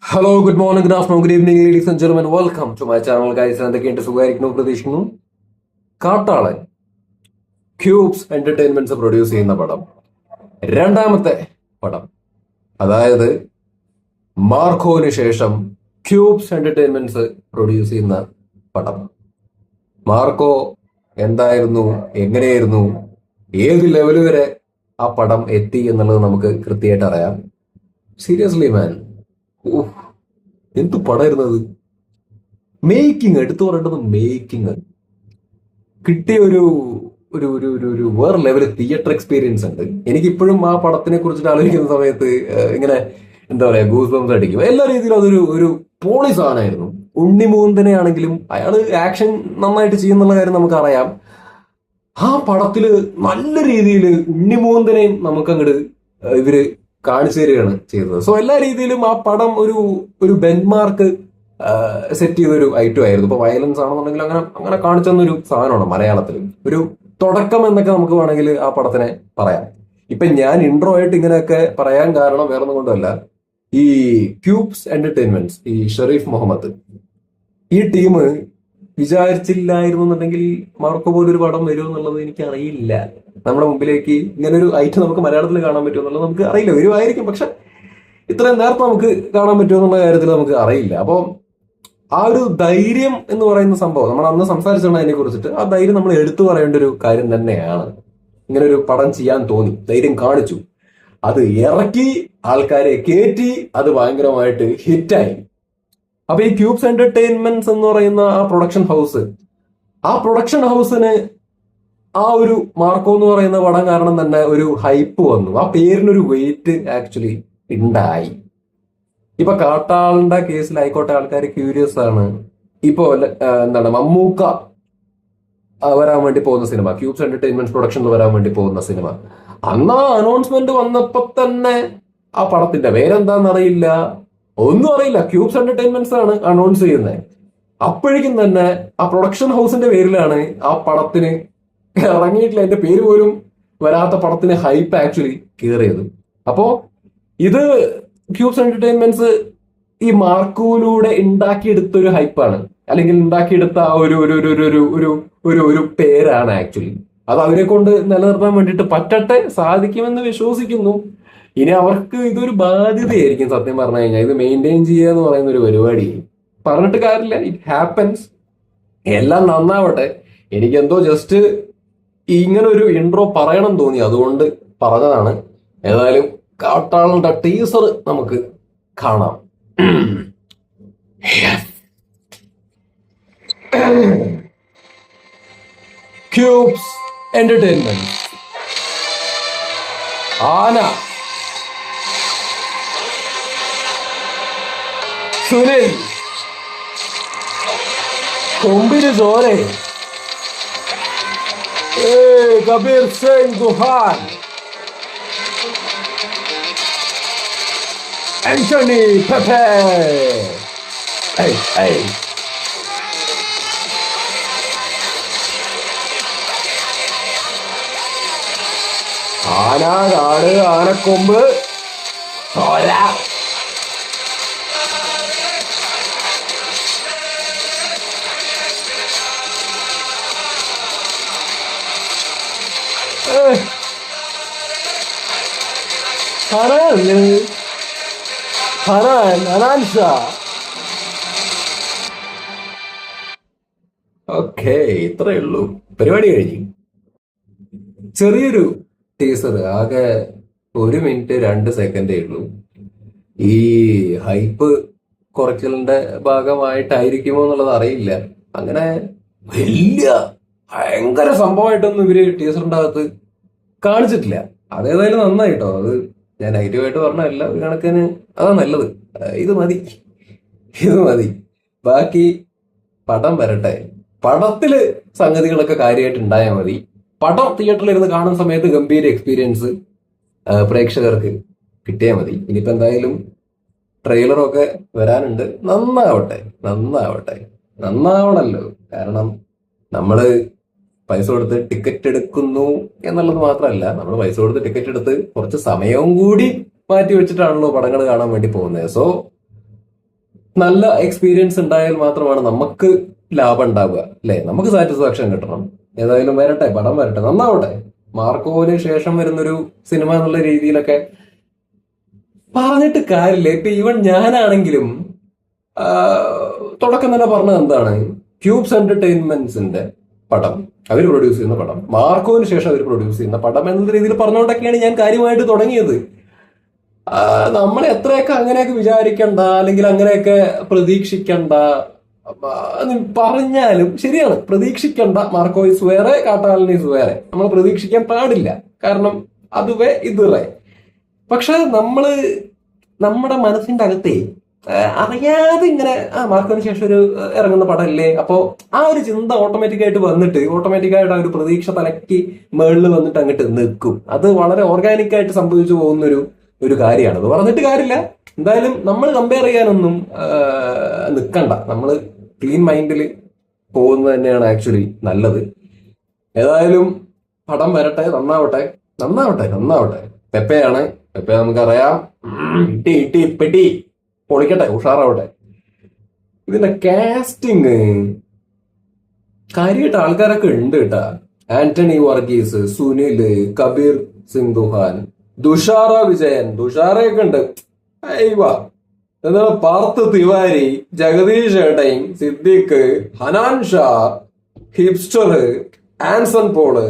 Hello, good morning, good afternoon, good evening, ladies and gentlemen. Welcome to my channel guys. എന്തൊക്കെയുണ്ട്? സുഖമായിരിക്കുന്നു പ്രതീക്ഷിക്കുന്നു. കാട്ടാളൻ cubes entertainments produce ചെയ്യുന്ന പടം, രണ്ടാമത്തെ പടം. അതായത് മാർക്കോന് ശേഷം ക്യൂബ്സ് എന്റർടൈൻമെന്റ്സ് പ്രൊഡ്യൂസ് ചെയ്യുന്ന പടം. മാർക്കോ എന്തായിരുന്നു, എങ്ങനെയായിരുന്നു, ഏത് ലെവൽ വരെ ആ പടം എത്തി എന്നുള്ളത് നമുക്ക് കൃത്യമായിട്ട് അറിയാം. സീരിയസ്ലി മാൻ, എന്ത് പടമായിരുന്നത്! മേക്കിംഗ് എടുത്തു പറയേണ്ടത് മേക്കിംഗ്. കിട്ടിയ ഒരു ഒരു ഒരു ഒരു ഒരു വേറെ ലെവൽ തിയേറ്റർ എക്സ്പീരിയൻസ് ഉണ്ട്. എനിക്കിപ്പോഴും ആ പടത്തിനെ കുറിച്ചിട്ട് ആലോചിക്കുന്ന സമയത്ത് ഇങ്ങനെ എന്താ പറയാ, ഗൂസ് ബംസ് അടിക്കും. എല്ലാ രീതിയിലും അതൊരു ഒരു പോളി സാധനമായിരുന്നു. ഉണ്ണിമൂന്തനെ ആണെങ്കിലും അയാള് ആക്ഷൻ നന്നായിട്ട് ചെയ്യുന്നുള്ള കാര്യം നമുക്കറിയാം. ആ പടത്തില് നല്ല രീതിയിൽ ഉണ്ണിമൂന്തനെയും നമുക്കങ്ങോട്ട് ഇവര് കാണിച്ചു തരികയാണ് ചെയ്തത്. സോ എല്ലാ രീതിയിലും ആ പടം ഒരു ഒരു ബെഞ്ച് മാർക്ക് സെറ്റ് ചെയ്തൊരു ഐറ്റം ആയിരുന്നു. ഇപ്പൊ വയലൻസ് ആണെന്നുണ്ടെങ്കിൽ അങ്ങനെ അങ്ങനെ കാണിച്ചു തന്നൊരു സാധനമാണ് മലയാളത്തിൽ. ഒരു തുടക്കം എന്നൊക്കെ നമുക്ക് വേണമെങ്കിൽ ആ പടത്തിനെ പറയാം. ഇപ്പൊ ഞാൻ ഇൻട്രോ ആയിട്ട് ഇങ്ങനെയൊക്കെ പറയാൻ കാരണം വേറൊന്നും കൊണ്ടല്ല, ഈ ക്യൂബ്സ് എന്റർടൈൻമെന്റ്സ്, ഈ ഷെറീഫ് മുഹമ്മദ്, ഈ ടീം വിചാരിച്ചില്ലായിരുന്നു എന്നുണ്ടെങ്കിൽ മാർക്കോ പോലൊരു പടം വരും എന്നുള്ളത് എനിക്ക് അറിയില്ല. നമ്മുടെ മുമ്പിലേക്ക് ഇങ്ങനെ ഒരു ഐറ്റം നമുക്ക് മലയാളത്തിൽ കാണാൻ പറ്റുമോ എന്നുള്ളത് നമുക്ക് അറിയില്ല. വരുമായിരിക്കും, പക്ഷെ ഇത്രയും നേരത്തെ നമുക്ക് കാണാൻ പറ്റുമോ എന്നുള്ള കാര്യത്തിൽ നമുക്ക് അറിയില്ല. അപ്പോൾ ആ ഒരു ധൈര്യം എന്ന് പറയുന്ന സംഭവം നമ്മൾ അന്ന് സംസാരിച്ചാണ് അതിനെ കുറിച്ചിട്ട്. ആ ധൈര്യം നമ്മൾ എടുത്തു പറയേണ്ട ഒരു കാര്യം തന്നെയാണ്. ഇങ്ങനെ ഒരു പടം ചെയ്യാൻ തോന്നി, ധൈര്യം കാണിച്ചു, അത് ഇറക്കി, ആൾക്കാരെ കയറ്റി, അത് ഭയങ്കരമായിട്ട് ഹിറ്റായി. അപ്പൊ ഈ ക്യൂബ്സ് എന്റർടൈൻമെന്റ്സ് എന്ന് പറയുന്ന ആ പ്രൊഡക്ഷൻ ഹൗസിന് ആ ഒരു മാർക്കോ എന്ന് പറയുന്ന പടം കാരണം തന്നെ ഒരു ഹൈപ്പ് വന്നു. ആ പേരിനൊരു വെയിറ്റ് ആക്ച്വലി ഉണ്ടായി. ഇപ്പൊ കാട്ടാളിന്റെ കേസിലായിക്കോട്ടെ, ആൾക്കാർ ക്യൂരിയസ് ആണ്. ഇപ്പോ എന്താണ് മമ്മൂക്ക വരാൻ വേണ്ടി പോകുന്ന സിനിമ, ക്യൂബ്സ് എന്റർടൈൻമെന്റ് പ്രൊഡക്ഷൻ വരാൻ വേണ്ടി പോകുന്ന സിനിമ, അന്ന് ആ അനൗൺസ്മെന്റ് വന്നപ്പോ തന്നെ ആ പടത്തിന്റെ പേരെന്താണെന്നറിയില്ല, ഒന്നും അറിയില്ല. ക്യൂബ്സ് എന്റർടൈൻമെന്റ്സ് ആണ് അനൗൺസ് ചെയ്യുന്നത്. അപ്പോഴേക്കും തന്നെ ആ പ്രൊഡക്ഷൻ ഹൗസിന്റെ പേരിലാണ് ആ പടത്തിന് ഇറങ്ങിയിട്ടില്ല, എന്റെ പേര് പോലും വരാത്ത പടത്തിന് ഹൈപ്പ് ആക്ച്വലി കയറിയത്. അപ്പോ ഇത് ക്യൂബ്സ് എന്റർടൈൻമെന്റ്സ് ഈ മാർക്കോയിലൂടെ ഉണ്ടാക്കിയെടുത്തൊരു ഹൈപ്പാണ്, അല്ലെങ്കിൽ ഉണ്ടാക്കിയെടുത്ത ആ ഒരു ഒരു ഒരു ഒരു ഒരു ഒരു ഒരു പേരാണ് ആക്ച്വലി. അത് അവരെ കൊണ്ട് നിലനിർത്താൻ വേണ്ടിയിട്ട് പറ്റട്ടെ, സാധിക്കുമെന്ന് വിശ്വസിക്കുന്നു. ഇനി അവർക്ക് ഇതൊരു ബാധ്യതയായിരിക്കും സത്യം പറഞ്ഞു കഴിഞ്ഞാൽ, ഇത് മെയിൻറ്റെയിൻ ചെയ്യുക എന്ന് പറയുന്ന ഒരു പരിപാടി. പറഞ്ഞിട്ട് കാര്യമില്ല, ഇറ്റ് ഹാപ്പൻസ്. എല്ലാം നന്നാവട്ടെ. എനിക്കെന്തോ ജസ്റ്റ് ഇങ്ങനെ ഒരു ഇൻട്രോ പറയണം തോന്നി, അതുകൊണ്ട് പറഞ്ഞതാണ്. ഏതായാലും കാട്ടാളന്റെ ടീസർ നമുക്ക് കാണാം. ക്യൂബ്സ് എന്റർടൈൻമെന്റ്, ആന, സുനിൽ, കൊമ്പിന് ചോരെ, കബീർ സിംഗ് ദുഹാൻ, ആന്റണി പെപ്പെ. ആന, കാട്, ആനക്കൊമ്പ്, ചോര. ഓക്കെ, ഇത്രയേ ഉള്ളൂ, പരിപാടി കഴിഞ്ഞു. ചെറിയൊരു ടീസർ, ആകെ 1 മിനിറ്റ് 2 സെക്കൻഡേ ഉള്ളൂ. ഈ ഹൈപ്പ് കുറയ്ക്കലിന്റെ ഭാഗമായിട്ടായിരിക്കുമോ എന്നുള്ളത് അറിയില്ല. അങ്ങനെ വലിയ ഭയങ്കര സംഭവമായിട്ടൊന്നും ഇവര് ടീച്ചറിന്റെ അകത്ത് കാണിച്ചിട്ടില്ല. അതേതായാലും നന്നായിട്ടോ. അത് ഞാൻ നെഗറ്റീവായിട്ട് പറഞ്ഞല്ല, ഒരു കണക്കിന് അതാ നല്ലത്. ഇത് മതി, ഇത് മതി. ബാക്കി പടം വരട്ടെ. പടത്തില് സംഗതികളൊക്കെ കാര്യമായിട്ട് ഉണ്ടായാൽ മതി. പടം തിയേറ്ററിൽ ഇരുന്ന് കാണുന്ന സമയത്ത് ഗംഭീര എക്സ്പീരിയൻസ് പ്രേക്ഷകർക്ക് കിട്ടിയാൽ മതി. ഇനിയിപ്പോ എന്തായാലും ട്രെയിലറൊക്കെ വരാനുണ്ട്. നന്നാവട്ടെ, നന്നാവട്ടെ, നന്നാവണല്ലോ. കാരണം നമ്മള് പൈസ കൊടുത്ത് ടിക്കറ്റ് എടുക്കുന്നു എന്നുള്ളത് മാത്രമല്ല, നമ്മൾ പൈസ കൊടുത്ത് ടിക്കറ്റ് എടുത്ത് കുറച്ച് സമയവും കൂടി മാറ്റി വെച്ചിട്ടാണല്ലോ പടങ്ങൾ കാണാൻ വേണ്ടി പോകുന്നത്. സോ നല്ല എക്സ്പീരിയൻസ് ഉണ്ടായാൽ മാത്രമാണ് നമുക്ക് ലാഭം ഉണ്ടാവുക, അല്ലെ? നമുക്ക് സാറ്റിസ്ഫാക്ഷൻ കിട്ടണം. ഏതായാലും വരട്ടെ, പടം വരട്ടെ, നന്നാവട്ടെ. മാർക്കോവിന് ശേഷം വരുന്നൊരു സിനിമ എന്നുള്ള രീതിയിലൊക്കെ പറഞ്ഞിട്ട് കാര്യമില്ല. ഇപ്പൊ ഈവൻ ഞാനാണെങ്കിലും തുടക്കം തന്നെ പറഞ്ഞത് എന്താണ്, ക്യൂബ്സ് എന്റർടൈൻമെന്റ്സിന്റെ പടം, അവർ പ്രൊഡ്യൂസ് ചെയ്യുന്ന പടം, മാർക്കോവിന് ശേഷം അവർ പ്രൊഡ്യൂസ് ചെയ്യുന്ന പടം എന്ന രീതിയിൽ പറഞ്ഞുകൊണ്ടൊക്കെയാണ് ഞാൻ കാര്യമായിട്ട് തുടങ്ങിയത്. നമ്മൾ എത്രയൊക്കെ അങ്ങനെയൊക്കെ വിചാരിക്കണ്ട, അല്ലെങ്കിൽ അങ്ങനെയൊക്കെ പ്രതീക്ഷിക്കണ്ട പറഞ്ഞാലും ശരിയാണ്. പ്രതീക്ഷിക്കണ്ട, മാർക്കോയിസ് വേറെ, കാട്ടാളനീസ് വേറെ, നമ്മൾ പ്രതീക്ഷിക്കാൻ പാടില്ല. കാരണം അതുവേ ഇതുവരെ. പക്ഷെ നമ്മുടെ മനസ്സിന്റെ അകത്തെ അറിയാതെ ഇങ്ങനെ മാർക്കോന് ശേഷം ഒരു ഇറങ്ങുന്ന പടമല്ലേ, അപ്പോ ആ ഒരു ചിന്ത ഓട്ടോമാറ്റിക്കായിട്ട് വന്നിട്ട് ഓട്ടോമാറ്റിക്കായിട്ട് ആ ഒരു പ്രതീക്ഷ തലയ്ക്ക് മേളിൽ വന്നിട്ട് അങ്ങോട്ട് നിൽക്കും. അത് വളരെ ഓർഗാനിക് ആയിട്ട് സംഭവിച്ചു പോകുന്ന ഒരു കാര്യമാണ്. അത് പറഞ്ഞിട്ട് കാര്യമില്ല. എന്തായാലും നമ്മൾ കമ്പയർ ചെയ്യാനൊന്നും നിൽക്കണ്ട. നമ്മൾ ക്ലീൻ മൈൻഡിൽ പോകുന്നത് തന്നെയാണ് ആക്ച്വലി നല്ലത്. ഏതായാലും പടം വരട്ടെ, നന്നാവട്ടെ, നന്നാവട്ടെ, നന്നാവട്ടെ. പെപ്പയാണ്, പെപ്പ നമുക്കറിയാം, പെട്ടി പൊളിക്കട്ടെ, ഉഷാറാവട്ടെ. ഇതിന്റെ കാസ്റ്റിങ് കാര്യമായിട്ട് ആൾക്കാരൊക്കെ ഉണ്ട് കേട്ടാ. ആന്റണി വർഗീസ്, സുനില്, കബീർ സിംഗ് ദുഹാൻ, തുഷാറ വിജയൻ, തുഷാറയൊക്കെ ഉണ്ട്. അയ്യവാ, എന്താണ് പാർത്ത് തിവാരി, ജഗദീഷ് ഏട്ടൻ, സിദ്ദിഖ്, ഹനാൻ ഷാ, ഹിപ്സ്റ്റർ, ആൻസൺ പോള്,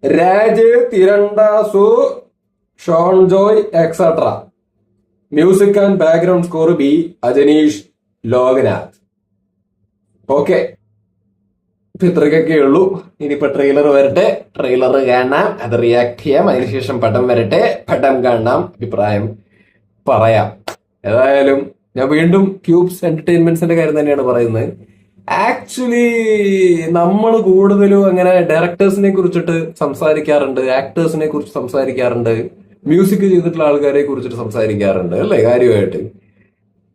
രാജ്, തിരണ്ടാസു, Shaun Joy etcetera. Music and background score by Ajaneesh Loknath. Okay, ഇപ്പൊ ഇത്രയൊക്കെ ഉള്ളൂ. ഇനിയിപ്പോ ട്രെയിലർ വരട്ടെ, ട്രെയിലർ കാണാം, അത് റിയാക്ട് ചെയ്യാം, അതിനുശേഷം പടം വരട്ടെ, പടം കാണാം, അഭിപ്രായം പറയാം. ഏതായാലും ഞാൻ വീണ്ടും ക്യൂബ്സ് എന്റർടൈൻമെന്റ്സിന്റെ കാര്യം തന്നെയാണ് പറയുന്നത്. ആക്ച്വലി നമ്മൾ കൂടുതലും അങ്ങനെ ഡയറക്ടേഴ്സിനെ കുറിച്ചിട്ട് സംസാരിക്കാറുണ്ട്, ആക്ടേഴ്സിനെ കുറിച്ച് സംസാരിക്കാറുണ്ട്, മ്യൂസിക് ചെയ്തിട്ടുള്ള ആൾക്കാരെ കുറിച്ചിട്ട് സംസാരിക്കാറുണ്ട്, അല്ലേ? കാര്യമായിട്ട്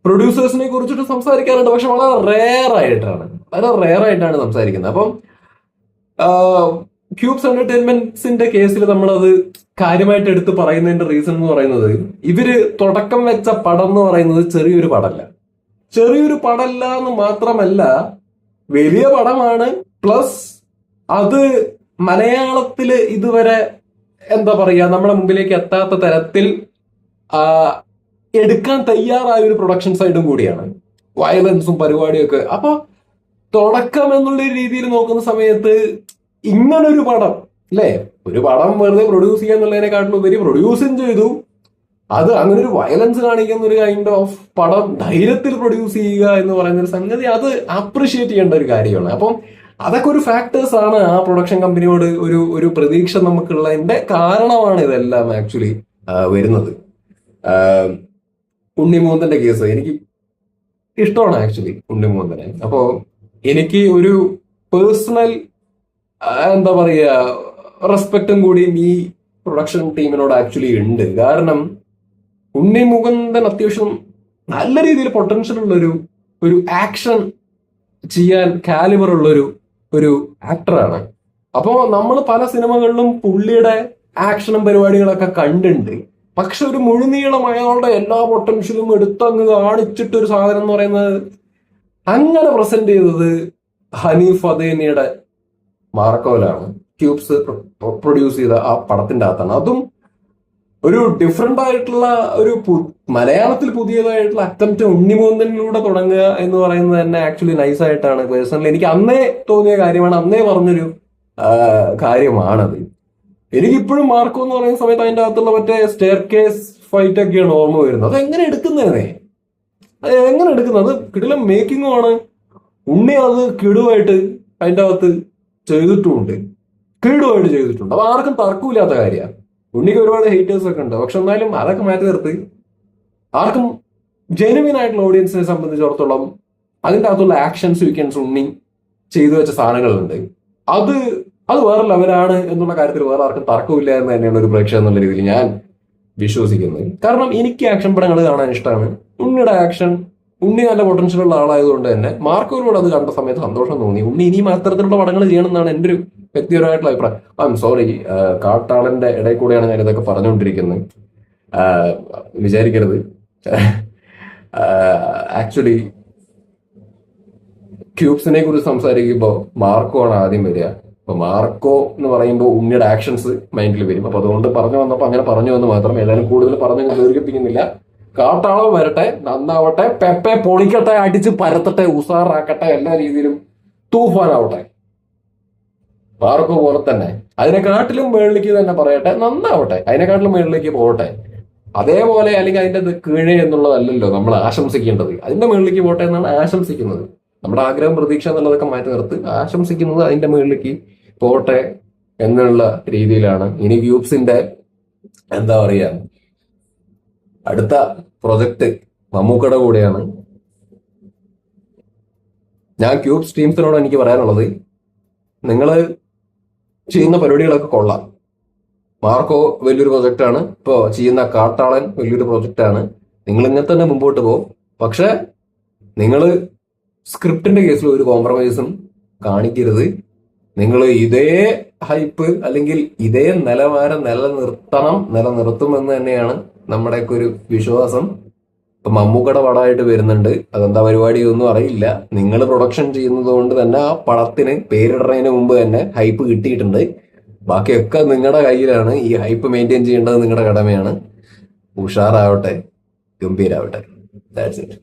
പ്രൊഡ്യൂസേഴ്സിനെ കുറിച്ചിട്ട് സംസാരിക്കാറുണ്ട്. പക്ഷെ വളരെ റെയർ ആയിട്ടാണ് സംസാരിക്കുന്നത്. അപ്പം ക്യൂബ്സ് എന്റർടൈൻമെന്റ്സിന്റെ കേസിൽ നമ്മളത് കാര്യമായിട്ട് എടുത്ത് പറയുന്നതിന്റെ റീസൺ എന്ന് പറയുന്നത്, ഇവര് തുടക്കം വെച്ച പടം എന്ന് പറയുന്നത് ചെറിയൊരു പടമല്ല എന്ന് മാത്രമല്ല, വലിയ പടമാണ്. പ്ലസ് അത് മലയാളത്തില് ഇതുവരെ എന്താ പറയാ, നമ്മുടെ മുമ്പിലേക്ക് എത്താത്ത തരത്തിൽ എടുക്കാൻ തയ്യാറായ ഒരു പ്രൊഡക്ഷൻ സൈഡും കൂടിയാണ്, വയലൻസും പരിപാടിയൊക്കെ. അപ്പൊ തുടക്കം എന്നുള്ള രീതിയിൽ നോക്കുന്ന സമയത്ത് ഇങ്ങനൊരു പടം, അല്ലേ? ഒരു പടം വെറുതെ പ്രൊഡ്യൂസ് ചെയ്യുക എന്നുള്ളതിനെക്കാട്ടിലും ഉപരി പ്രൊഡ്യൂസും ചെയ്തു, അത് അങ്ങനെ ഒരു വയലൻസ് കാണിക്കുന്ന ഒരു കൈൻഡ് ഓഫ് പടം ധൈര്യത്തിൽ പ്രൊഡ്യൂസ് ചെയ്യുക എന്ന് പറയുന്ന ഒരു സംഗതി, അത് അപ്രിഷിയേറ്റ് ചെയ്യേണ്ട ഒരു കാര്യമാണ്. അപ്പം അതൊക്കെ ഒരു ഫാക്ടേഴ്സ് ആണ് ആ പ്രൊഡക്ഷൻ കമ്പനിയോട് ഒരു പ്രതീക്ഷ നമുക്കുള്ളതിന്റെ കാരണമാണ് ഇതെല്ലാം ആക്ച്വലി വരുന്നത്. ഉണ്ണിമൂന്തന്റെ കേസ് എനിക്ക് ഇഷ്ടമാണ് ആക്ച്വലി, ഉണ്ണിമൂന്തനെ. അപ്പോ എനിക്ക് ഒരു പേഴ്സണൽ എന്താ പറയാ റെസ്പെക്റ്റും കൂടിയും ഈ പ്രൊഡക്ഷൻ ടീമിനോട് ആക്ച്വലി ഉണ്ട്. കാരണം ഉണ്ണി മുകുന്ദൻ അത്യാവശ്യം നല്ല രീതിയിൽ പൊട്ടൻഷ്യൽ ഉള്ളൊരു ആക്ഷൻ ചെയ്യാൻ കാലിബർ ഉള്ളൊരു ആക്ടറാണ്. അപ്പോ നമ്മൾ പല സിനിമകളിലും പുള്ളിയുടെ ആക്ഷനും പരിപാടികളൊക്കെ കണ്ടിട്ടുണ്ട്. പക്ഷെ ഒരു മുഴുനീളം അയാളുടെ എല്ലാ പൊട്ടൻഷ്യലും എടുത്തങ്ങ് കാണിച്ചിട്ട് ഒരു സാധനം എന്ന് പറയുന്നത് അങ്ങനെ പ്രസന്റ് ചെയ്തത് ഹനീഫ് അദേനിയുടെ മാർക്കോലാണ്. ക്യൂബ്സ് പ്രൊഡ്യൂസ് ചെയ്ത ആ പടത്തിന്റെ അകത്താണ്. അതും ഒരു ഡിഫറെന്റ് ആയിട്ടുള്ള മലയാളത്തിൽ പുതിയതായിട്ടുള്ള അറ്റംപ്റ്റ് ഉണ്ണിമൂന്തനിലൂടെ തുടങ്ങുക എന്ന് പറയുന്നത് തന്നെ ആക്ച്വലി നൈസ് ആയിട്ടാണ് പേഴ്സണലി എനിക്ക് അന്നേ തോന്നിയ കാര്യമാണ്, അന്നേ പറഞ്ഞൊരു കാര്യമാണത്. എനിക്കിപ്പോഴും മാർക്കോ എന്ന് പറയുന്ന സമയത്ത് അതിന്റെ അകത്തുള്ള മറ്റേ സ്റ്റെയർ കേസ് ഫൈറ്റ് ഒക്കെയാണ് ഓർമ്മ വരുന്നത്. അത് എങ്ങനെ എടുക്കുന്നതേ, അത് എങ്ങനെ എടുക്കുന്നത്? കിടിലം മേക്കിങ്ങും ആണ്. ഉണ്ണി അത് കിടുവായിട്ട് അതിന്റെ അകത്ത് ചെയ്തിട്ടുമുണ്ട്. അപ്പൊ ആർക്കും തർക്കമില്ലാത്ത കാര്യമാണ്. ഉണ്ണിക്ക് ഒരുപാട് ഹേറ്റേഴ്സ് ഒക്കെ ഉണ്ട്. പക്ഷെ എന്നാലും അതൊക്കെ മാറ്റി നിർത്തി ആർക്കും ജെനുവിൻ ആയിട്ടുള്ള ഓഡിയൻസിനെ സംബന്ധിച്ചിടത്തോളം അതിന്റെ അകത്തുള്ള ആക്ഷൻ സീക്വൻസ് ഉണ്ണി ചെയ്തു വെച്ച സാധനങ്ങളുണ്ട്. അത് വേറെ ലെവലാണ് എന്നുള്ള കാര്യത്തിൽ വേറെ ആർക്കും തർക്കമില്ല എന്ന് തന്നെയാണ് ഒരു പ്രേക്ഷകൻ എന്നുള്ള രീതിയിൽ ഞാൻ വിശ്വസിക്കുന്നത്. കാരണം എനിക്ക് ആക്ഷൻ പടങ്ങൾ കാണാൻ ഇഷ്ടമാണ്. ഉണ്ണിയുടെ ആക്ഷൻ, ഉണ്ണി നല്ല പൊട്ടൻഷ്യൽ ഉള്ള ആളായതുകൊണ്ട് തന്നെ മാർക്കോയിലൂടെ അത് കണ്ട സമയത്ത് സന്തോഷം തോന്നി. ഉണ്ണി ഇനിയും അത്തരത്തിലുള്ള പടങ്ങൾ ചെയ്യണം എന്നാണ് എൻ്റെ ഒരു വ്യക്തിപരമായിട്ടുള്ള അഭിപ്രായം. സോറി, കാട്ടാളന്റെ ഇടയിൽ കൂടെയാണ് ഞാൻ ഇതൊക്കെ പറഞ്ഞുകൊണ്ടിരിക്കുന്നത്, വിചാരിക്കരുത്. ആക്ച്വലി ക്യൂബ്സിനെ കുറിച്ച് സംസാരിക്കുമ്പോൾ മാർക്കോ ആണ് ആദ്യം വരിക. അപ്പൊ മാർക്കോ എന്ന് പറയുമ്പോൾ ഉണ്ണിയുടെ ആക്ഷൻസ് മൈൻഡിൽ വരും. അപ്പൊ അതുകൊണ്ട് പറഞ്ഞു വന്നപ്പോ അങ്ങനെ പറഞ്ഞു വന്ന് മാത്രം. ഏതായാലും കൂടുതൽ പറഞ്ഞു ദീർഘിപ്പിക്കുന്നില്ല. കാട്ടാളം വരട്ടെ, നന്നാവട്ടെ, പെപ്പെ പൊളിക്കട്ടെ, അടിച്ച് പരത്തട്ടെ, ഉസാറാക്കട്ടെ, എല്ലാ രീതിയിലും തൂഫാനാവട്ടെ. മാർക്കോ പോലെ തന്നെ അതിനെക്കാട്ടിലും മേളിലേക്ക് തന്നെ പറയട്ടെ, നന്നാവട്ടെ, അതിനെക്കാട്ടിലും മേളിലേക്ക് പോകട്ടെ. അതേപോലെ അല്ലെങ്കിൽ അതിന്റെ കീഴേ എന്നുള്ളതല്ലല്ലോ നമ്മൾ ആശംസിക്കേണ്ടത്. അതിന്റെ മുകളിലേക്ക് പോട്ടെ എന്നാണ് ആശംസിക്കുന്നത്. നമ്മുടെ ആഗ്രഹം പ്രതീക്ഷ എന്നുള്ളതൊക്കെ മാറ്റി നിർത്തി ആശംസിക്കുന്നത് അതിന്റെ മുകളിലേക്ക് പോട്ടെ എന്നുള്ള രീതിയിലാണ്. ഇനി ക്യൂബ്സിന്റെ എന്താ പറയാ അടുത്ത പ്രൊജക്ട് മമ്മൂക്കയുടെ കൂടെയാണ്. ഞാൻ ക്യൂബ്സ് ടീംസിനോട് എനിക്ക് പറയാനുള്ളത്, നിങ്ങൾ ചെയ്യുന്ന പരിപാടികളൊക്കെ കൊള്ളാം. മാർക്കോ വലിയൊരു പ്രൊജക്റ്റാണ്, ഇപ്പോ ചെയ്യുന്ന കാട്ടാളൻ വലിയൊരു പ്രൊജക്റ്റാണ്. നിങ്ങൾ ഇങ്ങനെ തന്നെ മുമ്പോട്ട് പോകും. പക്ഷെ നിങ്ങൾ സ്ക്രിപ്റ്റിന്റെ കേസിൽ ഒരു കോംപ്രമൈസും കാണിക്കരുത്. നിങ്ങൾ ഇതേ ഹൈപ്പ് അല്ലെങ്കിൽ ഇതേ നിലവാരം നിലനിർത്തുമെന്ന് തന്നെയാണ് നമ്മുടെയൊക്കെ ഒരു വിശ്വാസം. ഇപ്പൊ മമ്മൂക്കയുടെ പടമായിട്ട് വരുന്നുണ്ട്, അതെന്താ പരിപാടിയൊന്നും അറിയില്ല. നിങ്ങൾ പ്രൊഡക്ഷൻ ചെയ്യുന്നത് കൊണ്ട് തന്നെ ആ പടത്തിന് പേരിടുന്നതിന് മുമ്പ് തന്നെ ഹൈപ്പ് കിട്ടിയിട്ടുണ്ട്. ബാക്കിയൊക്കെ നിങ്ങളുടെ കയ്യിലാണ്. ഈ ഹൈപ്പ് മെയിൻറ്റെയിൻ ചെയ്യേണ്ടത് നിങ്ങളുടെ കടമയാണ്. ഉഷാറാവട്ടെ, ഗംഭീരാവട്ടെ. That's it.